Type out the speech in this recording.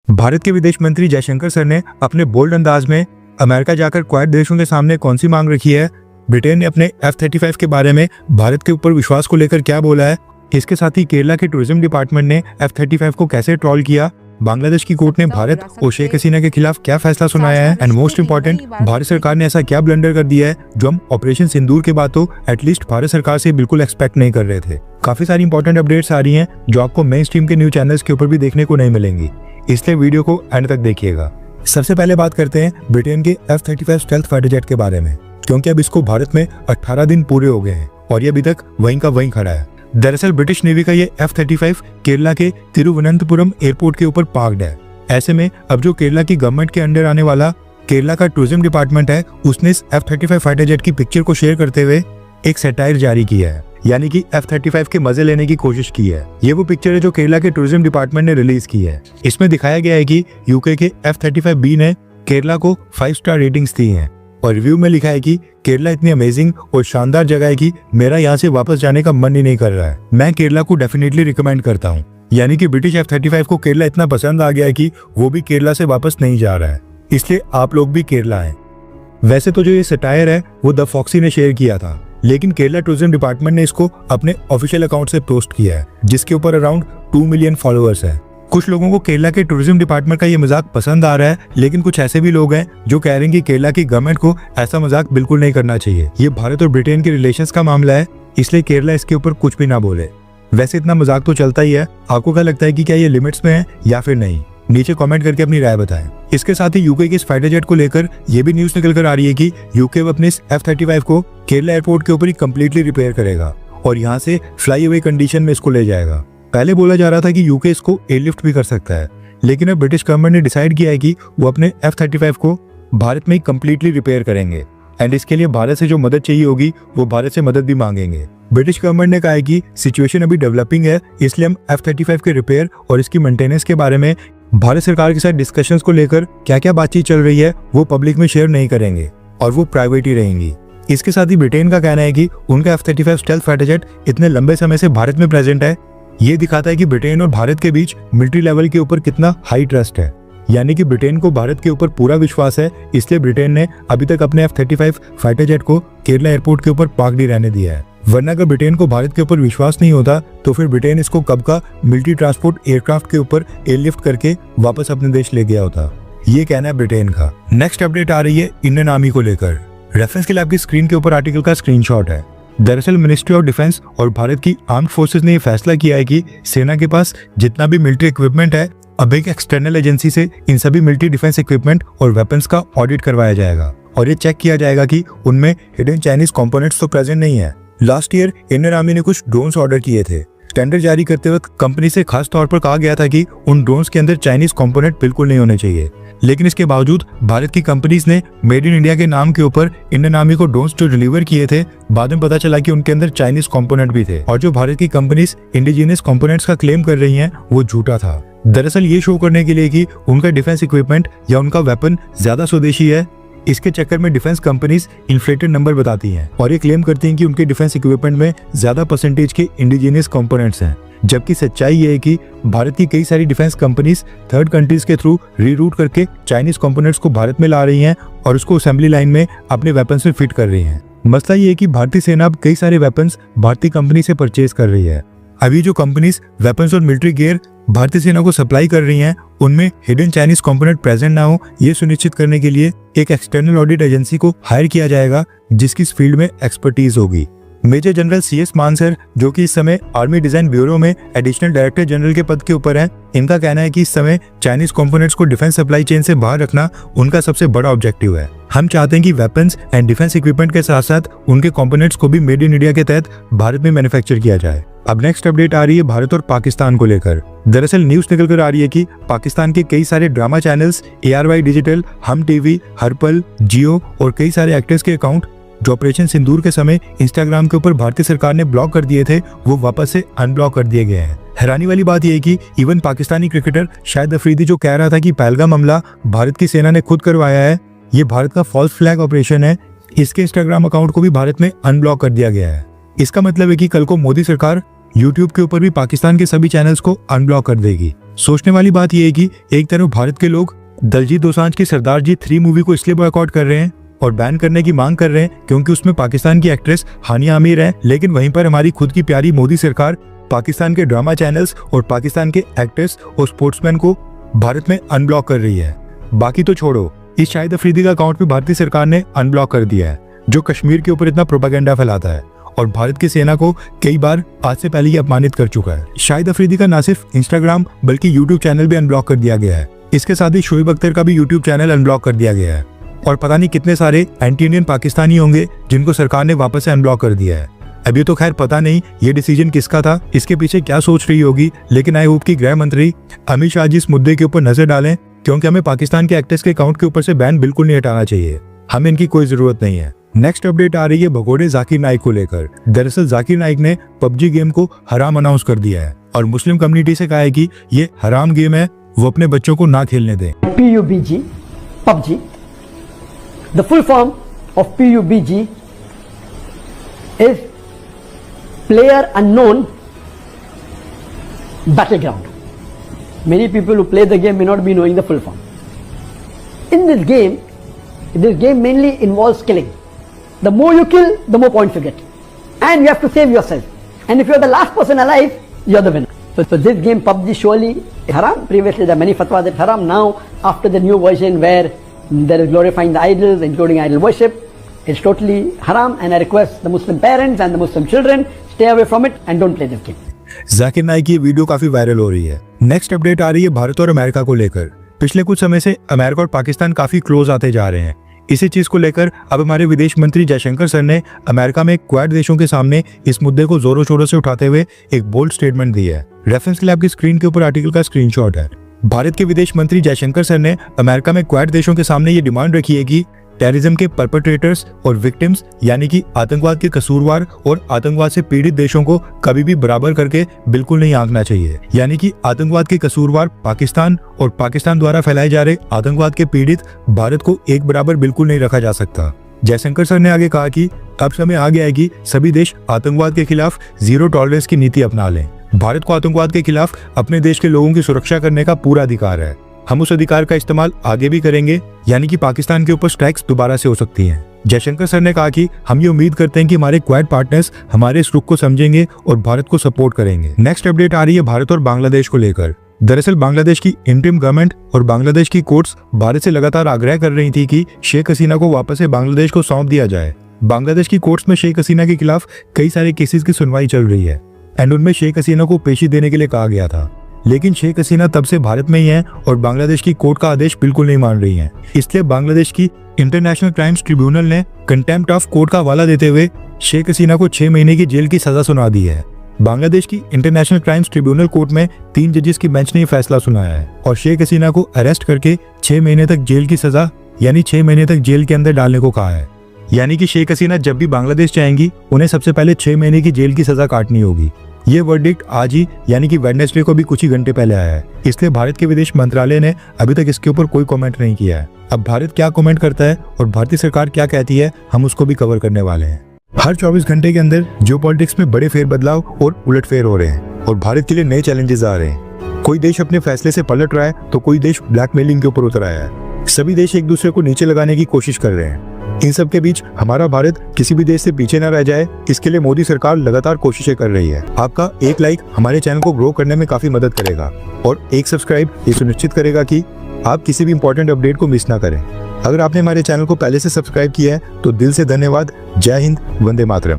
भारत के विदेश मंत्री जयशंकर सर ने अपने बोल्ड अंदाज में अमेरिका जाकर क्वाड देशों के सामने कौन सी मांग रखी है, ब्रिटेन ने अपने F-35 के बारे में भारत के ऊपर विश्वास को लेकर क्या बोला है, इसके साथ ही केरला के टूरिज्म डिपार्टमेंट ने F-35 को कैसे ट्रोल किया, बांग्लादेश की कोर्ट ने भारत और शेख हसीना के खिलाफ क्या फैसला सुनाया है, एंड मोस्ट इंपॉर्टेंट, भारत सरकार ने ऐसा क्या ब्लंडर कर दिया है जो हम ऑपरेशन सिंदूर के बाद तो एटलीस्ट भारत सरकार से बिल्कुल एक्सपेक्ट नहीं कर रहे थे। काफी सारी इंपॉर्टेंट अपडेट्स आ रही हैं जो आपको मेन स्ट्रीम के न्यूज चैनल्स के ऊपर भी देखने को नहीं मिलेंगी, इसलिए वीडियो को एंड तक देखिएगा। सबसे पहले बात करते हैं ब्रिटेन के F-35 स्टेल्थ फाइटर जेट के बारे में, क्योंकि अब इसको भारत में 18 दिन पूरे हो गए हैं और ये अभी तक वहीं का वहीं खड़ा है। दरअसल ब्रिटिश नेवी का ये F-35 केरला के तिरुवनंतपुरम एयरपोर्ट के ऊपर पार्क्ड है। ऐसे में अब जो केरला की गवर्नमेंट के अंडर आने वाला केरला का टूरिज्म डिपार्टमेंट है, उसने इस F-35 फाइटर जेट की पिक्चर को शेयर करते हुए एक सैटायर जारी किया है, यानी कि F-35 के मजे लेने की कोशिश की है। ये वो पिक्चर है जो केरला के टूरिज्म डिपार्टमेंट ने रिलीज की है। इसमें दिखाया गया है कि यूके के F-35B ने केरला को 5 स्टार रेटिंग्स दी हैं और रिव्यू में लिखा है कि केरला इतनी अमेजिंग और शानदार जगह है कि मेरा यहाँ से वापस जाने का मन ही नहीं कर रहा है। मैं केरला को डेफिनेटली रिकमेंड करता हूँ। यानी कि ब्रिटिश F-35 को केरला इतना पसंद आ गया है कि वो भी केरला से वापस नहीं जा रहा है, इसलिए आप लोग भी केरला आए। वैसे तो जो ये सटायर है वो द फॉक्सी ने शेयर किया था, लेकिन केरला टूरिज्म डिपार्टमेंट ने इसको अपने ऑफिशियल अकाउंट से पोस्ट किया है, जिसके ऊपर अराउंड 2 मिलियन फॉलोअर्स है। कुछ लोगों को केरला के टूरिज्म डिपार्टमेंट का ये मजाक पसंद आ रहा है, लेकिन कुछ ऐसे भी लोग हैं जो कह रहे हैं कि केरला की गवर्नमेंट को ऐसा मजाक बिल्कुल नहीं करना चाहिए। ये भारत और ब्रिटेन के रिलेशंस का मामला है, इसलिए केरला इसके ऊपर कुछ भी ना बोले। वैसे इतना मजाक तो चलता ही है, आपको क्या लगता है कि क्या ये लिमिट्स में है या फिर नहीं? नीचे कमेंट करके अपनी राय बताएं। इसके साथ ही यूके के इस फाइटर जेट को लेकर ये भी न्यूज निकल कर आ रही है कि यूके अपने इस F-35 को केरला एयरपोर्ट के ऊपर ही कंप्लीटली रिपेयर करेगा और यहाँ से फ्लाई अवे कंडीशन में इसको ले जाएगा। पहले बोला जा रहा था कि यूके इसको एयरलिफ्ट भी कर सकता है, लेकिन अब ब्रिटिश गवर्नमेंट ने डिसाइड किया है कि वो अपने F-35 को भारत में ही कंप्लीटली रिपेयर करेंगे एंड इसके लिए भारत से जो मदद चाहिए होगी वो भारत से मदद भी मांगेंगे। ब्रिटिश गवर्नमेंट ने कहा है कि सिचुएशन अभी डेवलपिंग है, इसलिए हम F-35 के रिपेयर और इसकी मेंटेनेंस के बारे में भारत सरकार के साथ डिस्कशंस को लेकर क्या क्या बातचीत चल रही है वो पब्लिक में शेयर नहीं करेंगे और वो प्राइवेट ही रहेंगी। इसके साथ ही ब्रिटेन का कहना है कि उनका F-35 स्टेल्थ फाइटर जेट इतने लंबे समय से भारत में प्रेजेंट है, ये दिखाता है कि ब्रिटेन और भारत के बीच मिलिट्री लेवल के ऊपर कितना हाई ट्रस्ट है। यानी कि ब्रिटेन को भारत के ऊपर पूरा विश्वास है, इसलिए ब्रिटेन ने अभी तक अपने F-35 फाइटर जेट को केरला एयरपोर्ट के ऊपर पार्क ही रहने दिया है। वरना अगर ब्रिटेन को भारत के ऊपर विश्वास नहीं होता तो फिर ब्रिटेन इसको कब का मिलिट्री ट्रांसपोर्ट एयरक्राफ्ट के ऊपर एयरलिफ्ट करके वापस अपने देश ले गया होता। ये कहना है ब्रिटेन का। नेक्स्ट अपडेट आ रही है इंडियन आर्मी को लेकर। रेफरेंस के लिए आपकी स्क्रीन के ऊपर आर्टिकल का स्क्रीनशॉट है। दरअसल मिनिस्ट्री ऑफ डिफेंस और भारत की आर्म्ड फोर्सेज ने यह फैसला किया है कि सेना के पास जितना भी मिलिट्री इक्विपमेंट है, अब एक एक्सटर्नल एजेंसी से इन सभी मिलिट्री डिफेंस इक्विपमेंट और वेपन्स का ऑडिट करवाया जाएगा और ये चेक किया जाएगा कि उनमें हिडन चाइनीज कंपोनेंट्स तो प्रेजेंट नहीं है। लास्ट ईयर इंडियन आर्मी ने कुछ ड्रोन्स ऑर्डर किए थे। टेंडर जारी करते वक्त कंपनी से खास तौर पर कहा गया था कि उन ड्रोन्स के अंदर चाइनीज कंपोनेंट बिल्कुल नहीं होने चाहिए, लेकिन इसके बावजूद भारत की कंपनीज ने मेड इन इंडिया के नाम के ऊपर इंडियन आर्मी को ड्रोन्स जो डिलीवर किए थे, बाद में पता चला कि उनके अंदर चाइनीज कंपोनेंट भी थे और जो भारत की कंपनीज इंडिजिनियस कंपोनेंट्स का क्लेम कर रही हैं वो झूठा था। दरअसल ये शो करने के लिए कि उनका डिफेंस इक्विपमेंट या उनका वेपन ज्यादा स्वदेशी है, इसके चक्कर में डिफेंस कंपनीज इन्फ्लेटेड नंबर बताती हैं और ये क्लेम करती हैं कि उनके डिफेंस इक्विपमेंट में ज्यादा परसेंटेज के इंडिजिनियस कंपोनेंट्स हैं, जबकि सच्चाई ये है कि भारत की कई सारी डिफेंस कंपनीज थर्ड कंट्रीज के थ्रू रीरूट करके चाइनीज कंपोनेंट्स को भारत में ला रही हैं और उसको असेंबली लाइन में अपने वेपन्स में फिट कर रही हैं। मसला ये है कि भारतीय सेना अब कई सारे वेपन्स भारतीय कंपनी से परचेज कर रही है। अभी जो कंपनीज वेपन्स और मिलिट्री गियर भारतीय सेना को सप्लाई कर रही हैं, उनमें हिडन चाइनीज कंपोनेंट प्रेजेंट ना हो, ये सुनिश्चित करने के लिए एक एक्सटर्नल ऑडिट एजेंसी को हायर किया जाएगा जिसकी इस फील्ड में एक्सपर्टीज होगी। मेजर जनरल CS मान सर, जो कि इस समय आर्मी डिजाइन ब्यूरो में एडिशनल डायरेक्टर जनरल के पद के ऊपर हैं, इनका कहना है कि इस समय चाइनीज कंपोनेंट्स को डिफेंस सप्लाई चेन से बाहर रखना उनका सबसे बड़ा ऑब्जेक्टिव है। हम चाहते हैं कि वेपन्स एंड डिफेंस इक्विपमेंट के साथ साथ उनके कंपोनेंट्स को भी मेड इन इंडिया के तहत भारत में मैन्युफैक्चर किया जाए। अब नेक्स्ट अपडेट आ रही है भारत और पाकिस्तान को लेकर। दरअसल न्यूज निकल कर आ रही है कि पाकिस्तान के कई सारे ड्रामा चैनल्स, ARY डिजिटल, हम टीवी, हर पल, जियो और कई सारे एक्टर्स के अकाउंट जो ऑपरेशन सिंदूर के समय इंस्टाग्राम के ऊपर भारतीय सरकार ने ब्लॉक कर दिए थे, वो वापस से अनब्लॉक कर दिए गए हैं। हैरानी वाली बात यह है कि इवन पाकिस्तानी क्रिकेटर शाहिद अफरीदी जो कह रहा था कि पहलगाम हमला भारत की सेना ने खुद करवाया है, ये भारत का फॉल्स फ्लैग ऑपरेशन है, इसके इंस्टाग्राम अकाउंट को भी भारत में अनब्लॉक कर दिया गया है। इसका मतलब है कि कल को मोदी सरकार YouTube के ऊपर भी पाकिस्तान के सभी चैनल्स को अनब्लॉक कर देगी। सोचने वाली बात यह है कि एक तरफ भारत के लोग दलजीत दोसांझ की सरदार जी 3 मूवी को इसलिए बॉयकॉट कर रहे हैं और बैन करने की मांग कर रहे हैं क्योंकि उसमें पाकिस्तान की एक्ट्रेस हानिया आमिर है, लेकिन वहीं पर हमारी खुद की प्यारी मोदी सरकार पाकिस्तान के ड्रामा चैनल्स और पाकिस्तान के एक्टर्स और स्पोर्ट्समैन को भारत में अनब्लॉक कर रही है। बाकी तो छोड़ो, इस शाहिद अफरीदी का अकाउंट भी भारतीय सरकार ने अनब्लॉक कर दिया है, जो कश्मीर के ऊपर इतना प्रोपेगेंडा फैलाता है और भारत की सेना को कई बार आज से पहले ही अपमानित कर चुका है। शाहिद अफरीदी का न सिर्फ इंस्टाग्राम बल्कि यूट्यूब चैनल भी अनब्लॉक कर दिया गया है। इसके साथ ही शोएब अख्तर का भी यूट्यूब चैनल अनब्लॉक कर दिया गया है और पता नहीं कितने सारे एंटी इंडियन पाकिस्तानी होंगे जिनको सरकार ने वापस से अनब्लॉक कर दिया है। अभी तो खैर पता नहीं ये डिसीजन किसका था, इसके पीछे क्या सोच रही होगी, लेकिन आई होप कि गृह मंत्री अमित शाह जी इस मुद्दे के ऊपर नजर डालें, क्योंकि हमें पाकिस्तान के एक्टर्स के अकाउंट के ऊपर से बैन बिल्कुल नहीं हटाना चाहिए। हमें इनकी कोई जरूरत नहीं है। नेक्स्ट अपडेट आ रही है भगोड़े जाकिर नाइक को लेकर। दरअसल जाकिर नाइक ने पबजी गेम को हराम अनाउंस कर दिया है और मुस्लिम कम्युनिटी से कहा है कि ये हराम गेम है, वो अपने बच्चों को ना खेलने दें। PUBG, PUBG. The full form of PUBG is Player Unknown Battleground. Many people who play the game may not be knowing the full form. In this game mainly involves killing. The more you kill, the more points you get. And you have to save yourself. And if you are the last person alive, you are the winner. So this game PUBG surely haram. Previously there are many fatwas that haram. Now after the new version where there is glorifying the idols, including idol worship, it's totally haram, and I request the Muslim parents and the Muslim children stay away from it and don't play this game. Zakir Naik की video काफी viral हो रही है। Next update आ रही है भारत और America को लेकर। पिछले कुछ समय से अमेरिका और पाकिस्तान काफी क्लोज आते जा रहे हैं। इसी चीज को लेकर अब हमारे विदेश मंत्री जयशंकर सर ने अमेरिका में क्वाड देशों के सामने इस मुद्दे को जोरों शोरों से उठाते हुए एक बोल्ड स्टेटमेंट दी है। रेफरेंस के लिए आपकी स्क्रीन के ऊपर आर्टिकल का स्क्रीनशॉट है। भारत के विदेश मंत्री जयशंकर सर ने अमेरिका में क्वाड देशों के सामने ये डिमांड रखी है कि टेररिज्म के परपेट्रेटर्स और विक्टिम्स यानी कि आतंकवाद के कसूरवार और आतंकवाद से पीड़ित देशों को कभी भी बराबर करके बिल्कुल नहीं आंकना चाहिए। यानी कि आतंकवाद के कसूरवार पाकिस्तान और पाकिस्तान द्वारा फैलाए जा रहे आतंकवाद के पीड़ित भारत को एक बराबर बिल्कुल नहीं रखा जा सकता। जयशंकर सर ने आगे कहा कि अब समय आ गया है कि सभी देश आतंकवाद के खिलाफ जीरो टॉलरेंस की नीति अपना लें। भारत को आतंकवाद के खिलाफ अपने देश के लोगों की सुरक्षा करने का पूरा अधिकार है। हम उस अधिकार का इस्तेमाल आगे भी करेंगे, यानी कि पाकिस्तान के ऊपर स्ट्राइक्स दोबारा से हो सकती हैं। जयशंकर सर ने कहा कि हम ये उम्मीद करते हैं कि हमारे क्वाड पार्टनर्स हमारे इस रुख को समझेंगे और भारत को सपोर्ट करेंगे। नेक्स्ट अपडेट आ रही है भारत और बांग्लादेश को लेकर। दरअसल बांग्लादेश की इंटरिम गवर्नमेंट और बांग्लादेश की कोर्ट्स भारत से लगातार आग्रह कर रही थी कि शेख हसीना को वापस से बांग्लादेश को सौंप दिया जाए। बांग्लादेश की कोर्ट्स में शेख हसीना के खिलाफ कई सारे केसेस की सुनवाई चल रही है एंड उनमें शेख हसीना को पेशी देने के लिए कहा गया था, लेकिन शेख हसीना तब से भारत में ही है और बांग्लादेश की कोर्ट का आदेश बिल्कुल नहीं मान रही हैं। इसलिए बांग्लादेश की इंटरनेशनल क्राइम्स ट्रिब्यूनल ने कंटेम्प्ट ऑफ कोर्ट का हवाला देते हुए शेख हसीना को 6 महीने की जेल की सजा सुना दी है। बांग्लादेश की इंटरनेशनल क्राइम्स ट्रिब्यूनल कोर्ट में 3 जजेस की बेंच ने यह फैसला सुनाया है और शेख हसीना को अरेस्ट करके 6 महीने तक जेल की सजा यानी 6 महीने तक जेल के अंदर डालने को कहा है। यानी कि शेख हसीना जब भी बांग्लादेश जाएंगी उन्हें सबसे पहले 6 महीने की जेल की सजा काटनी होगी। ये वर्डिक्ट आज ही यानी कि वेडनेसडे को भी कुछ ही घंटे पहले आया है, इसलिए भारत के विदेश मंत्रालय ने अभी तक इसके ऊपर कोई कमेंट नहीं किया है। अब भारत क्या कमेंट करता है और भारतीय सरकार क्या कहती है, हम उसको भी कवर करने वाले हैं। हर 24 घंटे के अंदर जियोपॉलिटिक्स में बड़े फेरबदलाव और उलटफेर हो रहे हैं और भारत के लिए नए चैलेंजेस आ रहे हैं। कोई देश अपने फैसले से पलट रहा है तो कोई देश ब्लैकमेलिंग के ऊपर उतर आया है। सभी देश एक दूसरे को नीचे लगाने की कोशिश कर रहे हैं। इन सब के बीच हमारा भारत किसी भी देश से पीछे न रह जाए, इसके लिए मोदी सरकार लगातार कोशिशें कर रही है। आपका एक लाइक हमारे चैनल को ग्रो करने में काफी मदद करेगा और एक सब्सक्राइब ये सुनिश्चित करेगा कि आप किसी भी इंपॉर्टेंट अपडेट को मिस ना करें। अगर आपने हमारे चैनल को पहले से सब्सक्राइब किया है तो दिल से धन्यवाद। जय हिंद, वंदे मातरम।